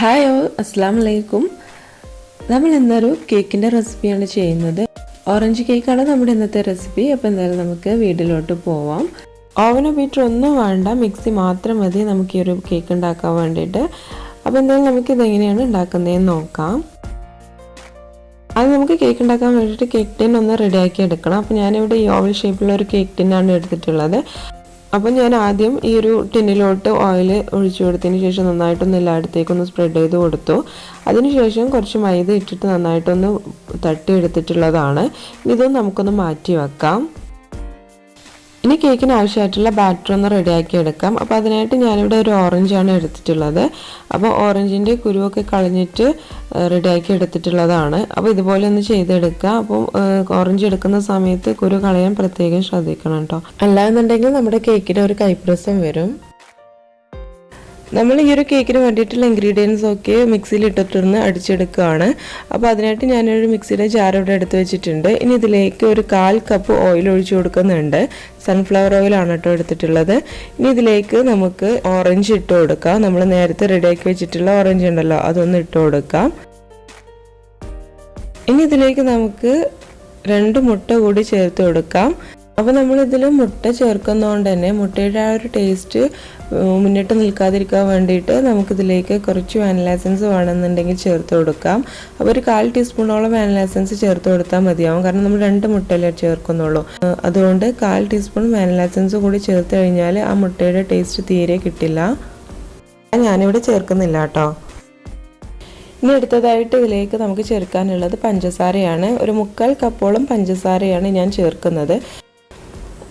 Hi all, അസ്സാം വലൈക്കും. നമ്മൾ ഇന്നൊരു കേക്കിൻ്റെ റെസിപ്പിയാണ് ചെയ്യുന്നത്. ഓറഞ്ച് കേക്കാണ് നമ്മുടെ ഇന്നത്തെ റെസിപ്പി. അപ്പോൾ എന്തായാലും നമുക്ക് വീട്ടിലോട്ട് പോവാം. ഓവനോ ബീറ്റർ ഒന്നും വേണ്ട, മിക്സി മാത്രം മതി നമുക്ക് ഈ ഒരു കേക്ക് ഉണ്ടാക്കാൻ വേണ്ടിയിട്ട്. അപ്പോൾ എന്തായാലും നമുക്കിതെങ്ങനെയാണ് ഉണ്ടാക്കുന്നതെന്ന് നോക്കാം. അത് നമുക്ക് കേക്ക് ഉണ്ടാക്കാൻ വേണ്ടിയിട്ട് കേക്ക് ടിൻ ഒന്ന് റെഡിയാക്കി എടുക്കണം. അപ്പോൾ ഞാനിവിടെ ഈ ഓവൽ ഷേപ്പിലുള്ള ഒരു കേക്ക് ടിന്നാണ് എടുത്തിട്ടുള്ളത്. അപ്പോൾ ഞാൻ ആദ്യം ഈ ഒരു ടിന്നിലോട്ട് ഓയിൽ ഒഴിച്ചു കൊടുത്തതിന് ശേഷം നന്നായിട്ടൊന്ന് എല്ലായിടത്തേക്കൊന്ന് സ്പ്രെഡ് ചെയ്ത് കൊടുത്തു. അതിനുശേഷം കുറച്ച് മൈദ ഇട്ടിട്ട് നന്നായിട്ടൊന്ന് തട്ടിയെടുത്തിട്ടുള്ളതാണ്. ഇതൊന്ന് നമുക്കൊന്ന് മാറ്റി വെക്കാം. ഇനി കേക്കിന് ആവശ്യമായിട്ടുള്ള ബാറ്റർ ഒന്ന് റെഡിയാക്കി എടുക്കാം. അപ്പോൾ അതിനായിട്ട് ഞാനിവിടെ ഒരു ഓറഞ്ചാണ് എടുത്തിട്ടുള്ളത്. അപ്പോൾ ഓറഞ്ചിൻ്റെ കുരുവൊക്കെ കളഞ്ഞിട്ട് റെഡിയാക്കി എടുത്തിട്ടുള്ളതാണ്. അപ്പോൾ ഇതുപോലെ ഒന്ന് ചെയ്തെടുക്കുക. അപ്പോൾ ഓറഞ്ച് എടുക്കുന്ന സമയത്ത് കുരു കളയാൻ പ്രത്യേകം ശ്രദ്ധിക്കണം കേട്ടോ. അല്ലാന്നുണ്ടെങ്കിൽ നമ്മുടെ കേക്കിന് ഒരു കൈപ്രസം വരും. നമ്മൾ ഈ ഒരു കേക്കിന് വേണ്ടിയിട്ടുള്ള ഇൻഗ്രീഡിയൻസ് ഒക്കെ മിക്സിയിൽ ഇട്ടിട്ടൊന്ന് അടിച്ചെടുക്കുകയാണ്. അപ്പോൾ അതിനായിട്ട് ഞാനൊരു മിക്സിയുടെ ജാർ ഇവിടെ എടുത്ത് വെച്ചിട്ടുണ്ട്. ഇനി ഇതിലേക്ക് ഒരു 1/4 കപ്പ് ഓയിൽ ഒഴിച്ചു കൊടുക്കുന്നുണ്ട്. സൺഫ്ലവർ ഓയിലാണ് കേട്ടോ എടുത്തിട്ടുള്ളത്. ഇനി ഇതിലേക്ക് നമുക്ക് ഓറഞ്ച് ഇട്ട് കൊടുക്കാം. നമ്മൾ നേരത്തെ റെഡിയാക്കി വെച്ചിട്ടുള്ള ഓറഞ്ച് ഉണ്ടല്ലോ, അതൊന്ന് ഇട്ട് കൊടുക്കാം. ഇനി ഇതിലേക്ക് നമുക്ക് 2 മുട്ട കൂടി ചേർത്ത് കൊടുക്കാം. അപ്പോൾ നമ്മളിതിൽ മുട്ട ചേർക്കുന്നതുകൊണ്ട് തന്നെ മുട്ടയുടെ ആ ഒരു ടേസ്റ്റ് മുന്നിട്ട് നിൽക്കാതിരിക്കാൻ വേണ്ടിയിട്ട് നമുക്കിതിലേക്ക് കുറച്ച് വാനില എസൻസ് വേണമെന്നുണ്ടെങ്കിൽ ചേർത്ത് കൊടുക്കാം. അപ്പോൾ ഒരു 1/4 ടീസ്പൂണോളം വാനില എസൻസ് ചേർത്ത് കൊടുത്താൽ മതിയാവും. കാരണം നമ്മൾ 2 മുട്ടയിലേ ചേർക്കുന്നുള്ളൂ. അതുകൊണ്ട് 1/4 ടീസ്പൂൺ വാനില എസൻസ് കൂടി ചേർത്ത് കഴിഞ്ഞാൽ ആ മുട്ടയുടെ ടേസ്റ്റ് തീരെ കിട്ടില്ല. ഞാനിവിടെ ചേർക്കുന്നില്ല കേട്ടോ. ഇനി അടുത്തതായിട്ട് ഇതിലേക്ക് നമുക്ക് ചേർക്കാനുള്ളത് പഞ്ചസാരയാണ്. ഒരു 1/4 കപ്പോളം പഞ്ചസാരയാണ് ഞാൻ ചേർക്കുന്നത്.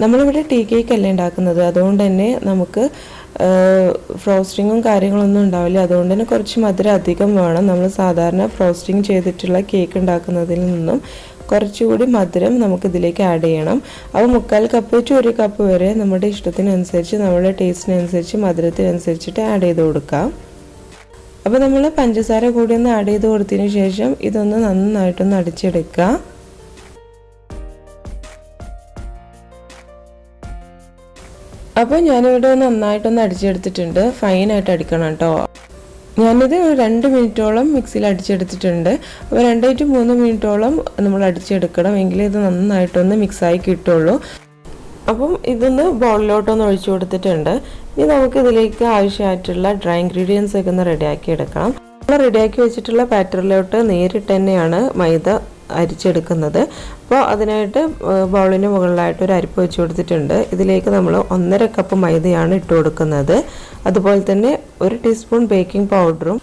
നമ്മളിവിടെ ടീ കേക്ക് അല്ലേ ഉണ്ടാക്കുന്നത്, അതുകൊണ്ട് തന്നെ നമുക്ക് ഫ്രോസ്റ്റിങ്ങും കാര്യങ്ങളൊന്നും ഉണ്ടാവില്ല. അതുകൊണ്ട് തന്നെ കുറച്ച് മധുരം അധികം വേണം. നമ്മൾ സാധാരണ ഫ്രോസ്റ്റിങ് ചെയ്തിട്ടുള്ള കേക്ക് ഉണ്ടാക്കുന്നതിൽ നിന്നും കുറച്ചുകൂടി മധുരം നമുക്കിതിലേക്ക് ആഡ് ചെയ്യണം. അപ്പോൾ 1/4 കപ്പ് ടു 1 കപ്പ് വരെ നമ്മുടെ ഇഷ്ടത്തിനനുസരിച്ച് നമ്മുടെ ടേസ്റ്റിനനുസരിച്ച് മധുരത്തിനനുസരിച്ചിട്ട് ആഡ് ചെയ്ത് കൊടുക്കാം. അപ്പോൾ നമ്മൾ പഞ്ചസാര കൂടി ഒന്ന് ആഡ് ചെയ്ത് കൊടുത്തതിന് ശേഷം ഇതൊന്ന് നന്നായിട്ടൊന്ന് അടിച്ചെടുക്കുക. അപ്പോൾ ഞാനിവിടെ നന്നായിട്ടൊന്ന് അടിച്ചെടുത്തിട്ടുണ്ട്. ഫൈനായിട്ട് അടിക്കണം കേട്ടോ. ഞാനിത് 2 മിനിറ്റോളം മിക്സിയിൽ അടിച്ചെടുത്തിട്ടുണ്ട്. അപ്പോൾ 2 to 3 മിനിറ്റോളം നമ്മൾ അടിച്ചെടുക്കണം, എങ്കിലേ ഇത് നന്നായിട്ടൊന്ന് മിക്സായി കിട്ടുള്ളൂ. അപ്പം ഇതൊന്ന് ബൗളിലോട്ടൊന്ന് ഒഴിച്ചു കൊടുത്തിട്ടുണ്ട്. ഇനി നമുക്ക് ഇതിലേക്ക് ആവശ്യമായിട്ടുള്ള ഡ്രൈ ഇൻഗ്രീഡിയൻസ് ഒക്കെ ഒന്ന് റെഡിയാക്കി എടുക്കണം. നമ്മൾ റെഡിയാക്കി വെച്ചിട്ടുള്ള ബാറ്ററിലോട്ട് നേരിട്ട് തന്നെയാണ് മൈദ അരിച്ചെടുക്കുന്നത്. അപ്പോൾ അതിനായിട്ട് ബൗളിന് മുകളിലായിട്ട് ഒരു അരിപ്പ് വെച്ച് കൊടുത്തിട്ടുണ്ട്. ഇതിലേക്ക് നമ്മൾ 1.5 കപ്പ് മൈദയാണ് ഇട്ട് കൊടുക്കുന്നത്. അതുപോലെ തന്നെ 1 ടീസ്പൂൺ ബേക്കിംഗ് പൗഡറും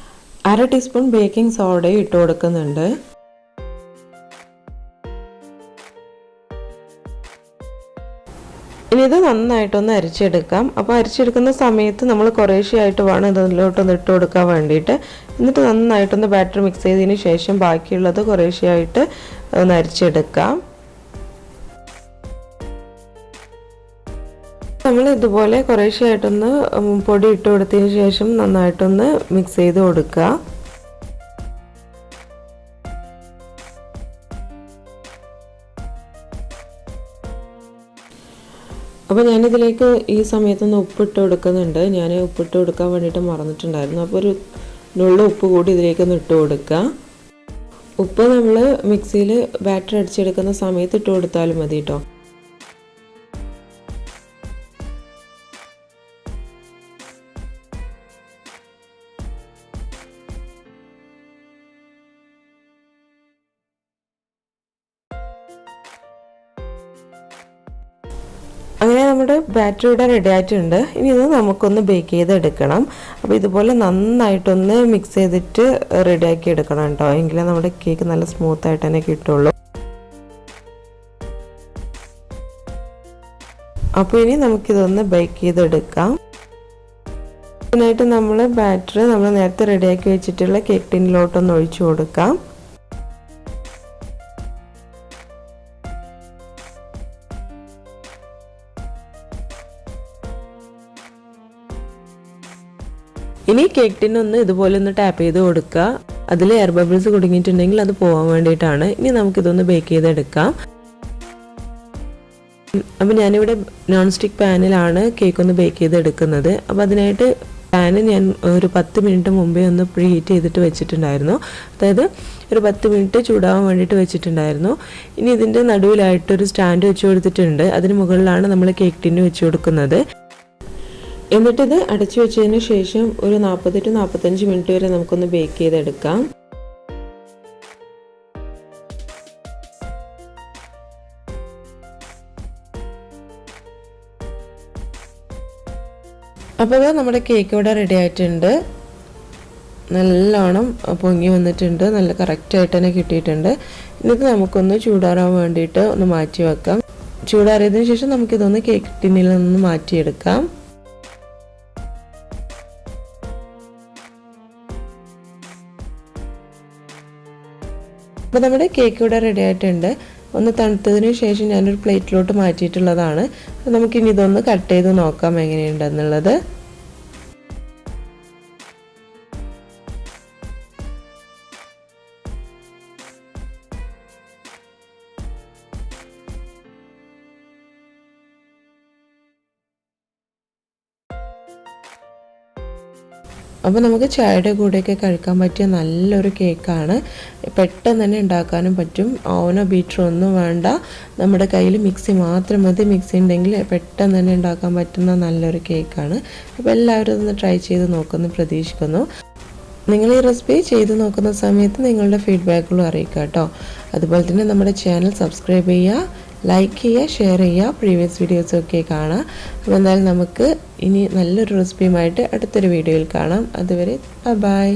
1/2 ടീസ്പൂൺ ബേക്കിംഗ് സോഡയും ഇട്ട് കൊടുക്കുന്നുണ്ട്. ഇനി ഇത് നന്നായിട്ടൊന്ന് അരിച്ചെടുക്കാം. അപ്പോൾ അരിച്ചെടുക്കുന്ന സമയത്ത് നമ്മൾ കുറേശ്ശെയായിട്ട് വേണം ഇതിലോട്ടൊന്ന് ഇട്ട് കൊടുക്കാൻ വേണ്ടിയിട്ട്. എന്നിട്ട് നന്നായിട്ടൊന്ന് ബാറ്റർ മിക്സ് ചെയ്തതിന് ശേഷം ബാക്കിയുള്ളത് കുറേശ്ശെയായിട്ട് ഒന്ന് അരിച്ചെടുക്കാം. നമ്മൾ ഇതുപോലെ കുറേശ്ശെയായിട്ടൊന്ന് പൊടി ഇട്ട് കൊടുത്തതിന് ശേഷം നന്നായിട്ടൊന്ന് മിക്സ് ചെയ്ത് കൊടുക്കുക. അപ്പോൾ ഞാനിതിലേക്ക് ഈ സമയത്തൊന്ന് ഉപ്പിട്ട് കൊടുക്കുന്നുണ്ട്. ഞാൻ ഉപ്പിട്ട് കൊടുക്കാൻ വേണ്ടിയിട്ട് മറന്നിട്ടുണ്ടായിരുന്നു. അപ്പോൾ ഒരു നുള്ളു ഉപ്പ് കൂടി ഇതിലേക്കൊന്ന് ഇട്ട് കൊടുക്കുക. ഉപ്പ് നമ്മൾ മിക്സിയിൽ ബാറ്റർ അടിച്ചെടുക്കുന്ന സമയത്ത് ഇട്ട് കൊടുത്താലും മതി കേട്ടോ. അങ്ങനെ നമ്മുടെ ബാറ്റർ ഇവിടെ റെഡി ആയിട്ടുണ്ട്. ഇനി ഇത് നമുക്കൊന്ന് ബേക്ക് ചെയ്തെടുക്കണം. അപ്പോൾ ഇതുപോലെ നന്നായിട്ടൊന്ന് മിക്സ് ചെയ്തിട്ട് റെഡിയാക്കി എടുക്കണം കേട്ടോ, എങ്കിലേ നമ്മുടെ കേക്ക് നല്ല സ്മൂത്തായിട്ട് തന്നെ കിട്ടുള്ളൂ. അപ്പോൾ ഇനി നമുക്കിതൊന്ന് ബേക്ക് ചെയ്തെടുക്കാം. ഇതിനായിട്ട് നമ്മൾ ബാറ്റർ നമ്മൾ നേരത്തെ റെഡിയാക്കി വെച്ചിട്ടുള്ള കേക്ക് ടിന്നിലോട്ടൊന്ന് ഒഴിച്ചു കൊടുക്കാം. ഇനി കേക്ക് ടിന്നൊന്ന് ഇതുപോലെ ഒന്ന് ടാപ്പ് ചെയ്ത് കൊടുക്കുക. അതിൽ എയർ ബബിൾസ് കുടുങ്ങിയിട്ടുണ്ടെങ്കിൽ അത് പോകാൻ വേണ്ടിയിട്ടാണ്. ഇനി നമുക്കിതൊന്ന് ബേക്ക് ചെയ്തെടുക്കാം. അപ്പോൾ ഞാനിവിടെ നോൺ സ്റ്റിക്ക് പാനിലാണ് കേക്ക് ഒന്ന് ബേക്ക് ചെയ്തെടുക്കുന്നത്. അപ്പോൾ അതിനായിട്ട് പാന് ഞാൻ ഒരു 10 മിനിറ്റ് മുമ്പേ ഒന്ന് പ്രീ ഹീറ്റ് ചെയ്തിട്ട് വെച്ചിട്ടുണ്ടായിരുന്നു. അതായത് ഒരു 10 മിനിറ്റ് ചൂടാവാൻ വേണ്ടിയിട്ട് വെച്ചിട്ടുണ്ടായിരുന്നു. ഇനി ഇതിൻ്റെ നടുവിലായിട്ടൊരു സ്റ്റാൻഡ് വെച്ച് കൊടുത്തിട്ടുണ്ട്. അതിന് മുകളിലാണ് നമ്മൾ കേക്ക് ടിന്ന് വെച്ച് കൊടുക്കുന്നത്. എന്നിട്ടിത് അടച്ചു വെച്ചതിന് ശേഷം ഒരു 40 to 45 മിനിറ്റ് വരെ നമുക്കൊന്ന് ബേക്ക് ചെയ്തെടുക്കാം. അപ്പോൾ നമ്മുടെ കേക്ക് ഇവിടെ റെഡി ആയിട്ടുണ്ട്. നല്ലോണം പൊങ്ങി വന്നിട്ടുണ്ട്. നല്ല കറക്റ്റായിട്ട് തന്നെ കിട്ടിയിട്ടുണ്ട്. എന്നിട്ട് നമുക്കൊന്ന് ചൂടാറാൻ വേണ്ടിയിട്ട് ഒന്ന് മാറ്റി വെക്കാം. ചൂടാറിയതിന് ശേഷം നമുക്കിതൊന്ന് കേക്ക് ടിന്നിൽ നിന്ന് മാറ്റിയെടുക്കാം. അപ്പോൾ നമ്മുടെ കേക്ക് ഇവിടെ റെഡി ആയിട്ടുണ്ട്. ഒന്ന് തണുത്തതിന് ശേഷം ഞാനൊരു പ്ലേറ്റിലോട്ട് മാറ്റിയിട്ടുള്ളതാണ്. നമുക്കിനി ഇതൊന്ന് കട്ട് ചെയ്ത് നോക്കാം എങ്ങനെയുണ്ടെന്നുള്ളത്. അപ്പോൾ നമുക്ക് ചായയുടെ കൂടെയൊക്കെ കഴിക്കാൻ പറ്റിയ നല്ലൊരു കേക്കാണ്. പെട്ടെന്ന് തന്നെ ഉണ്ടാക്കാനും പറ്റും. ഓവനോ ബീറ്ററോ ഒന്നും വേണ്ട. നമ്മുടെ കയ്യിൽ മിക്സി മാത്രം മതി. മിക്സി ഉണ്ടെങ്കിൽ പെട്ടെന്ന് തന്നെ ഉണ്ടാക്കാൻ പറ്റുന്ന നല്ലൊരു കേക്കാണ്. അപ്പോൾ എല്ലാവരും ഒന്ന് ട്രൈ ചെയ്ത് നോക്കുമെന്ന് പ്രതീക്ഷിക്കുന്നു. നിങ്ങൾ ഈ റെസിപ്പി ചെയ്ത് നോക്കുന്ന സമയത്ത് നിങ്ങളുടെ ഫീഡ്ബാക്കുകളും അറിയിക്കുക കേട്ടോ. അതുപോലെ തന്നെ നമ്മുടെ ചാനൽ സബ്സ്ക്രൈബ് ചെയ്യുക, ലൈക്ക് ചെയ്യുക, ഷെയർ ചെയ്യുക. പ്രീവിയസ് വീഡിയോസൊക്കെ കാണാം. അപ്പോൾ എന്തായാലും നമുക്ക് ഇനി നല്ലൊരു റെസിപ്പിയുമായിട്ട് അടുത്തൊരു വീഡിയോയിൽ കാണാം. അതുവരെ ബൈ.